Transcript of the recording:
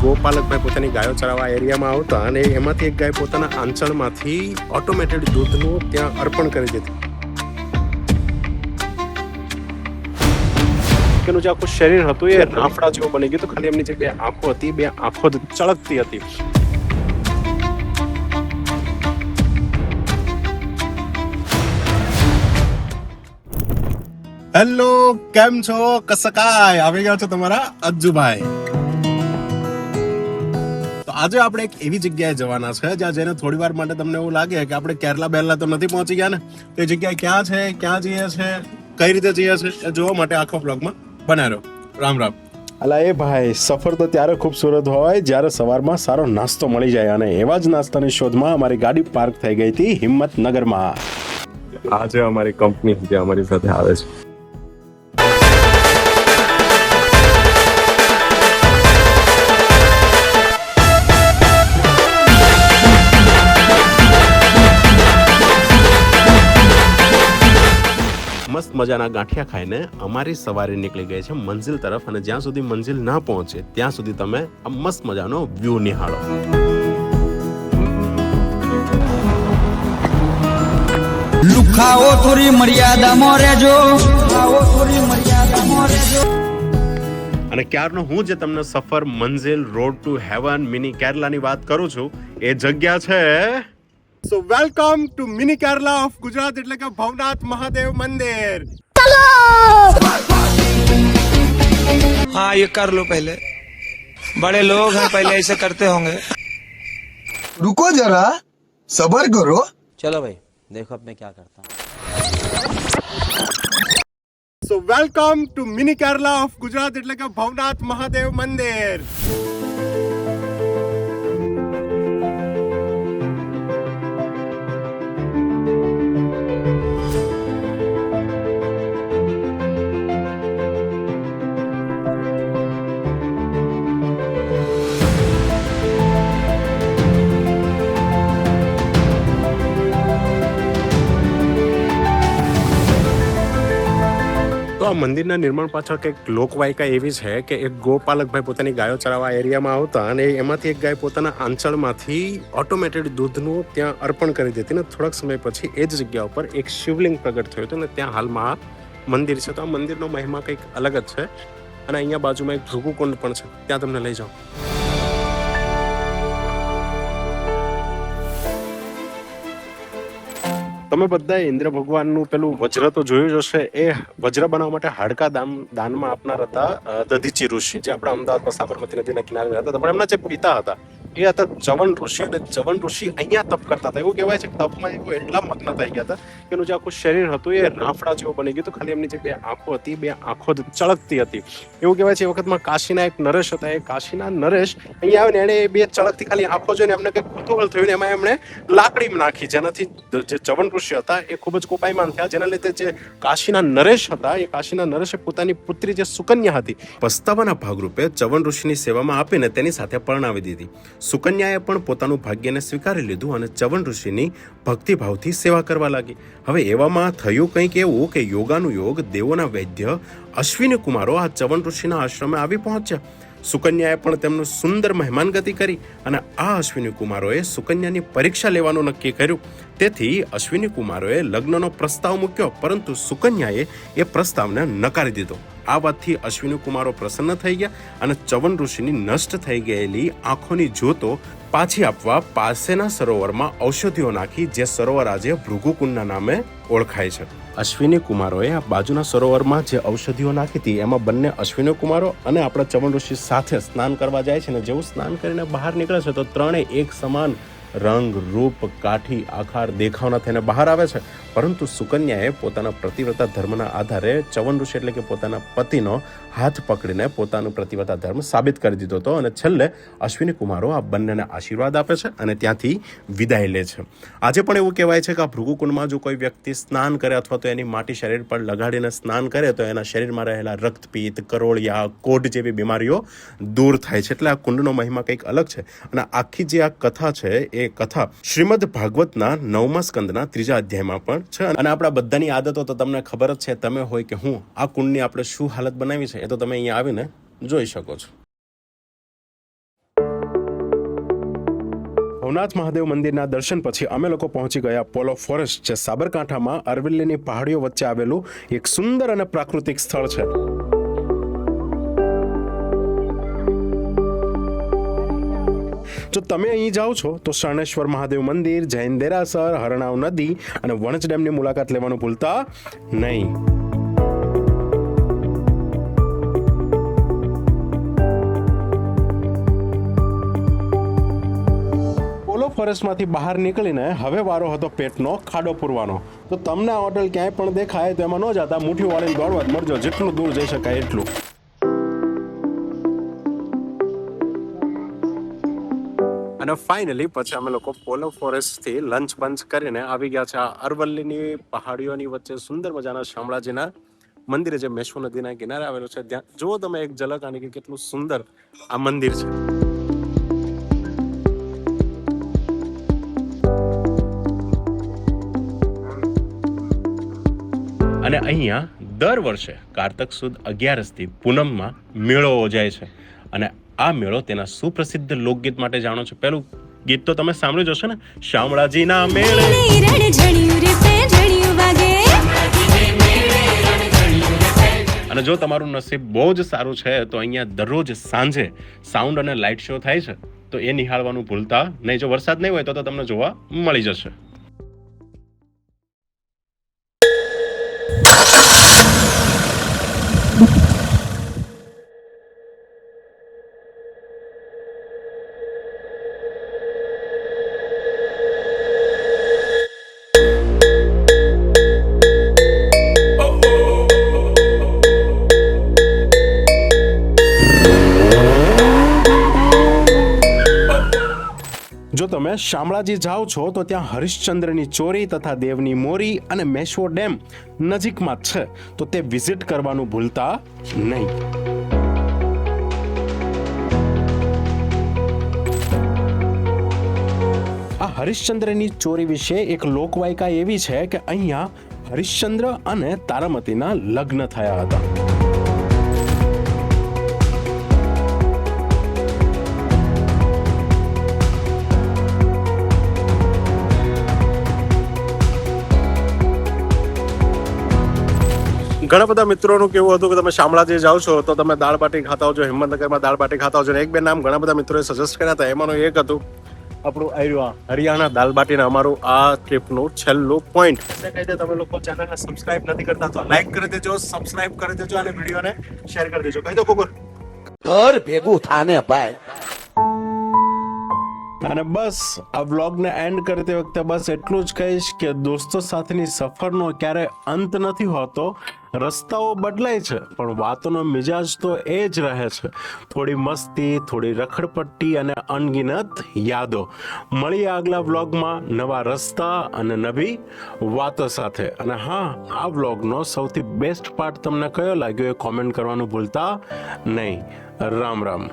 ગોપાલકભાઈ પોતાની ગાયો ચરાવવા એરિયામાં આવતા અને એમાંથી એક ગાય પોતાના આંચળમાંથી ઓટોમેટેડ દૂધનું ત્યાં અર્પણ કરી દીધું. એનું જે આખું શરીર હતું એ રાફડા જેવું બની ગયું. તો ખાલી એમની જે બે આંખો હતી, બે આંખો ચળકતી હતી. હેલો, કેમ છો? કસકાય આવી ગયા છો તમારા અજ્જુભાઈ. તો આજે આપણે એક એવી જગ્યાએ જવાના છે જ્યાં જઈને થોડી વાર માટે તમને એવું લાગે કે આપણે કેરલા બેરલા તો નથી પહોંચી ગયા ને. તો એ જગ્યાએ ક્યાં છે, ક્યાં જઈએ છે, કઈ રીતે જઈએ છે એ જોવા માટે આખો બ્લોગમાં બનાવ્યો. રામ રામ. અલા એ ભાઈ, સફર તો ત્યારે ખૂબસૂરત હોય જ્યારે સવારમાં સારો નાસ્તો મળી જાય, અને એવા જ નાસ્તાની શોધમાં અમારી ગાડી પાર્ક થઈ ગઈ હતી હિંમતનગરમાં. આજે અમારી કંપની જે અમારી સાથે આવે છે. મસ્ત મજાના ગાંઠિયા ખાઈને અમારી સવારી નીકળી ગઈ છે મંજિલ તરફ, અને જ્યાં સુધી મંજિલ ના પહોંચે ત્યાં સુધી તમે આ મસ્ત મજાનો વ્યૂ નિહાળો. લુખાઓ થોડી મર્યાદામાં રહેજો, લુખાઓ થોડી મર્યાદામાં રહેજો. અને ક્યારનો હું જે તમને સફર મંજિલ રોડ ટુ હેવન મિની કેરલાની વાત કરું છું, એ જગ્યા છે. સો welcome to mini Kerala of Gujarat, એટલે કે ભવનાથ મહાદેવ મંદિર. हाँ ये कर लो, पहले बड़े लोग हैं, पहले ऐसे करते होंगे. रुको जरा, सबर करो. चलो भाई देखो अब मैं क्या करता हूँ. સો welcome to mini Kerala of Gujarat, એટલે કે ભવનાથ મહાદેવ મંદિર. આ મંદિરના નિર્માણ પાછળ કંઈક લોકવાયકા એવી છે કે એક ગોપાલકભાઈ પોતાની ગાયો ચરાવવા એરિયામાં આવતા અને એમાંથી એક ગાય પોતાના આંચળમાંથી ઓટોમેટેડ દૂધનું ત્યાં અર્પણ કરી દેતી, ને થોડાક સમય પછી એ જ જગ્યા ઉપર એક શિવલિંગ પ્રગટ થયું હતું, અને ત્યાં હાલમાં આ મંદિર છે. તો આ મંદિરનો મહિમા કંઈક અલગ જ છે. અને અહીંયા બાજુમાં એક ભૃગુકુંડ પણ છે, ત્યાં તમને લઈ જાઉં. તમે બધા ઇન્દ્ર ભગવાનનું પેલું વજ્ર તો જોયું જ હશે. એ વજ્ર બનાવવા માટે હાડકા દાનમાં આપનાર હતા દધીચી ઋષિ, જે આપણા અમદાવાદમાં સાબરમતી નદીના કિનારે રહેતા હતા. પણ એમના જે પિતા હતા એ હતા ચવન ઋષિ, અને ચવન ઋષિ અહીંયા તપ કરતા હતા. એવું કહેવાય છે કે તપમાં એ એટલા મગ્ન થઈ ગયા હતા કે એનું જે આખું શરીર હતું એ રાફડા જેવું બની ગયું. તો ખાલી એમની જે બે આંખો હતી, બે આંખો ચળકતી હતી. એવું કહેવાય છે એ વખતમાં કાશીના એક નરેશ હતા. એ કાશીના નરેશ અહીંયા આવે ને એને બે ચળકતી ખાલી આંખો જોઈને એમને કંઈક કુતૂહલ થયું ને એમાં એમણે લાકડી નાખી, જેનાથી જે ચવન ઋષિ હતા એ ખૂબ જ કોપાયમાન થયા. જેના લીધે જે કાશીના નરેશ હતા એ કાશીના નરેશે પોતાની પુત્રી જે સુકન્યા હતી પસ્તાવાના ભાગરૂપે ચવન ઋષિની સેવામાં આપીને તેની સાથે પરણાવી દીધી. સુકન્યાએ પણ પોતાનું ભાગ્યને સ્વીકારી લીધું અને ચવન ઋષિની ભક્તિભાવથી સેવા કરવા લાગી. હવે એવામાં થયું કંઈક એવું કે યોગાનું યોગ દેવોના વૈદ્ય અશ્વિની કુમારો આ ચવન ઋષિના આશ્રમે આવી પહોંચ્યા. સુકન્યાએ પણ તેમનું સુંદર મહેમાનગતિ કરી, અને આ અશ્વિની કુમારોએ સુકન્યાની પરીક્ષા લેવાનું નક્કી કર્યું. તેથી અશ્વિની કુમારોએ લગ્નનો પ્રસ્તાવ મૂક્યો, પરંતુ સુકન્યાએ એ પ્રસ્તાવને નકારી દીધો. આ વાતથી અશ્વિની કુમારો પ્રસન્ન થઈ ગયા અને ચવન ઋષિની નષ્ટ થઈ ગયેલી આંખોની જ્યોતો પાછી આપવા પાસેના સરોવરમાં ઔષધિઓ નાખી, જે સરોવર આજે ભૃગુકુંડના નામે ઓળખાય છે. અશ્વિની કુમારોએ આ બાજુના સરોવરમાં જે ઔષધિઓ નાખી હતી એમાં બંને અશ્વિની કુમારો અને આપણા ચવન ઋષિ સાથે સ્નાન કરવા જાય છે. ને જેવું સ્નાન કરીને બહાર નીકળે છે તો ત્રણે એક સમાન રંગ, રૂપ, કાઠી, આકાર, દેખાવના થઈને બહાર આવે છે. પરંતુ સુકન્યાએ પોતાના પ્રતિવ્રતા ધર્મના આધારે ચવન ઋષિ એટલે કે પોતાના પતિનો હાથ પકડીને પોતાનો પ્રતિવ્રતા ધર્મ સાબિત કરી દીધો હતો. અને છેલ્લે અશ્વિની કુમારો આ બંનેને આશીર્વાદ આપે છે અને ત્યાંથી વિદાય લે છે. આજે પણ એવું કહેવાય છે કે આ ભૃગુકુંડમાં જો કોઈ વ્યક્તિ સ્નાન કરે અથવા તો એની માટી શરીર પર લગાડીને સ્નાન કરે તો એના શરીરમાં રહેલા રક્તપિત્ત, કરોળિયા, કોઢ જેવી બીમારીઓ દૂર થાય છે. એટલે આ કુંડનો મહિમા કંઈક અલગ છે. અને આખી જે આ કથા છે એ કથા શ્રીમદ ભાગવતના 9મા સ્કંદના 3જા અધ્યાયમાં પણ છે. અને આપણા બધાની આદતો તો તમને ખબર જ છે, તમે હોય કે હું, આ કુંડની આપણે શું હાલત બનાવી છે એ તો તમે અહીંયા આવીને જોઈ શકો છો. ભવનાથ મહાદેવ મંદિરના દર્શન પછી અમે લોકો પહોંચી ગયા પોલો ફોરેસ્ટ, જે સાબરકાંઠામાં અરવલ્લીની પહાડીઓ વચ્ચે આવેલું એક સુંદર અને પ્રાકૃતિક સ્થળ છે. જો તમે અહીં જાઓ છો તો શરણેશ્વર મહાદેવ મંદિર, જૈન દેરાસર, હરણાવ નદી અને વણજ ડેમની મુલાકાત લેવાનું ભૂલતા નહીં. પોલો ફોરેસ્ટમાંથી બહાર નીકળીને હવે વારો હતો પેટનો ખાડો પૂરવાનો. તો તમને આ હોટલ ક્યાંય પણ દેખાય તો એમાં ન જતા મુઠ્ઠી વાળીને દોડવા જ મળજો, જેટલું દૂર જઈ શકાય એટલું. અને ફાઇનલી પછી અમે લોકો પોલો ફોરેસ્ટથી લંચ બંચ કરીને આવી ગયા છે આ અરવલ્લીની પહાડીઓની વચ્ચે સુંદર મજાના શામળાજીના મંદિરે, જે મેશ્વો નદીના કિનારે આવેલું છે. ત્યાં જુઓ તમે એક ઝલક આની કે કેટલું સુંદર આ મંદિર છે. અને અહીંયા દર વર્ષે કારતક સુદ 11 પૂનમમાં મેળો યોજાય છે. અને આ મેળો તેના સુપ્રસિદ્ધ લોકગીત માટે જાણો છો. પેલું ગીત તો તમે સાંભળ્યું જ હશે ને, શામળાજીના મેળે. અને જો તમારું નસીબ બહુ જ સારું છે તો અહીંયા દરરોજ સાંજે સાઉન્ડ અને લાઇટ શો થાય છે, તો એ નિહાળવાનું ભૂલતા નહીં. જો વરસાદ નહીં હોય તો તમને જોવા મળી જશે. જો તમે શામળાજી જાઓ છો તો ત્યાં હરિશ્ચંદ્રની ચોરી તથા દેવની મોરી અને મેશ્વો ડેમ નજીકમાં જ છે, તો તે વિઝિટ કરવાનું ભૂલતા નહીં. આ હરિશ્ચંદ્રની ચોરી વિશે એક લોકવાયકા એવી છે કે અહીંયા હરિશ્ચંદ્ર અને તારામતીના લગ્ન થયા હતા. ઘણા બધા મિત્રોનું કેવું હતું કે તમે શામળાજી જાઓ છો તો તમે દાળ બાટી ખાતા હોજો, હિંમતનગરમાં દાળ બાટી ખાતા હોજો. એક બે નામ ઘણા બધા મિત્રોએ સજેસ્ટ કર્યા હતા. એમાંનું એક હતું આપણું આયરું હરિયાણા દાલ બાટીને અમારું આ ટ્રીપનું છેલ્લું પોઈન્ટ. એટલે કહી દે તમે લોકો ચેનલને સબસ્ક્રાઇબ નથી કરતા તો લાઈક કરી દેજો, સબસ્ક્રાઇબ કરી દેજો અને વિડીયોને શેર કરી દેજો. કહી દો કુકુર. ઘર ભેગું થાને ભાઈ. અને બસ આ વ્લોગને એન્ડ કરતી વખતે બસ એટલું જ કહીશ કે દોસ્તો સાથેની સફરનો ક્યારે અંત નથી હોતો. રસ્તાઓ બદલાય છે પણ વાતોનો મિજાજ તો એ જ રહે છે. થોડી મસ્તી, થોડી રખડપટ્ટી અને અનગિનત યાદો. મળીએ આગલા વ્લોગમાં નવા રસ્તા અને નવી વાતો સાથે. અને હા, આ વ્લોગનો સૌથી બેસ્ટ પાર્ટ તમને કયો લાગ્યો એ કોમેન્ટ કરવાનું ભૂલતા નહીં. રામ રામ.